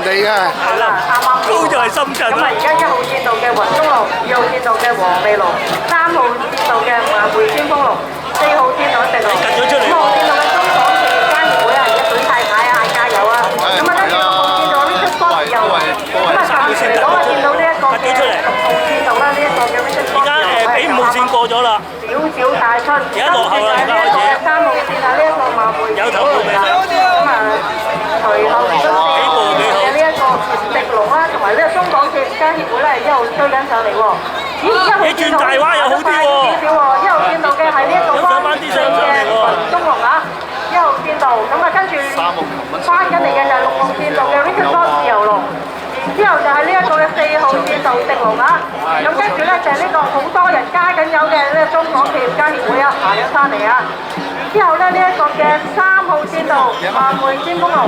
地嘅。係啦，高就係深圳啦。咁啊，而家1號線道嘅雲中路、2號線道嘅黃味路、3號線道嘅萬匯先鋒路、4號線道嘅直路、5號線道嘅中港企業家協會啊，而家舉晒牌啊，嗌加油啊！咁啊，跟住6號線道呢出 Sport 又咁啊，暫時嚟講啊，見到呢一個嘅6號線道啦，呢一個嘅 Vision Sport 又係俾5號線過咗啦。少少帶出，而家落後啦，而家開始。3號線啊，呢一個萬匯有頭冇尾啦。咁啊，隨後4號線嘅呢一個直龍啦，同埋呢個中港企業家協會咧，一路追緊上嚟喎。咦，1號線道又好啲喎，1號線道嘅係呢一個灣仔嘅雲中龍啊，1號線道，咁啊跟住翻緊嚟嘅就係6號線道嘅 Vision Sport 自由龍。之後就係呢一個嘅4號線道直龍啊，咁跟住咧就係呢個好多人加緊油嘅呢個中港企業家協會啊，行咗翻嚟啊。之後咧呢一個嘅3號線道萬匯先鋒路，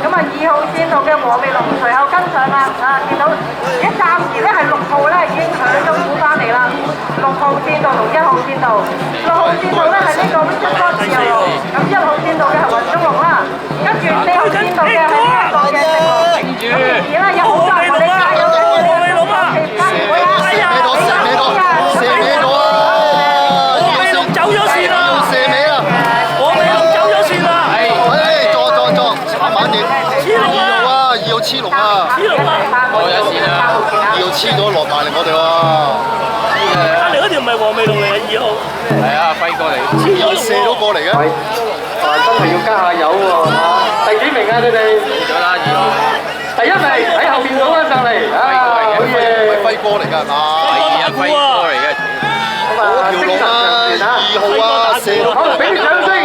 咁啊2號線道嘅和味龍隨後跟上啦，啊見到而家暫時咧係6號咧已經響咗股翻嚟啦，6號線道同1號線道，6號線道咧係呢個 Vision Sport 自由龍，咁1號線道嘅係雲中龍啦，跟住4號線道嘅係呢一個嘅直龍，咁而家有好多人同你加油緊嘅中港企業家協會啊，射尾咗啊！走咗線啦！射尾啊！我尾龍走咗線啦！撞，慢慢點。2號啊，2號黐龍啊！我有線啦2號黐咗落埋嚟我哋喎。隔離嗰條唔係黃尾龍嚟嘅2號。係啊，輝哥嚟。2號射咗過嚟嘅。真係要加下油喎！第幾名啊？你哋？到咗啦，2號。第1名喺後邊攞翻上嚟，啊，好嘢！輝哥嚟㗎係嘛？輝哥嚟嘅。嗰條龍啊，2號啊，射咗。好，俾啲掌聲！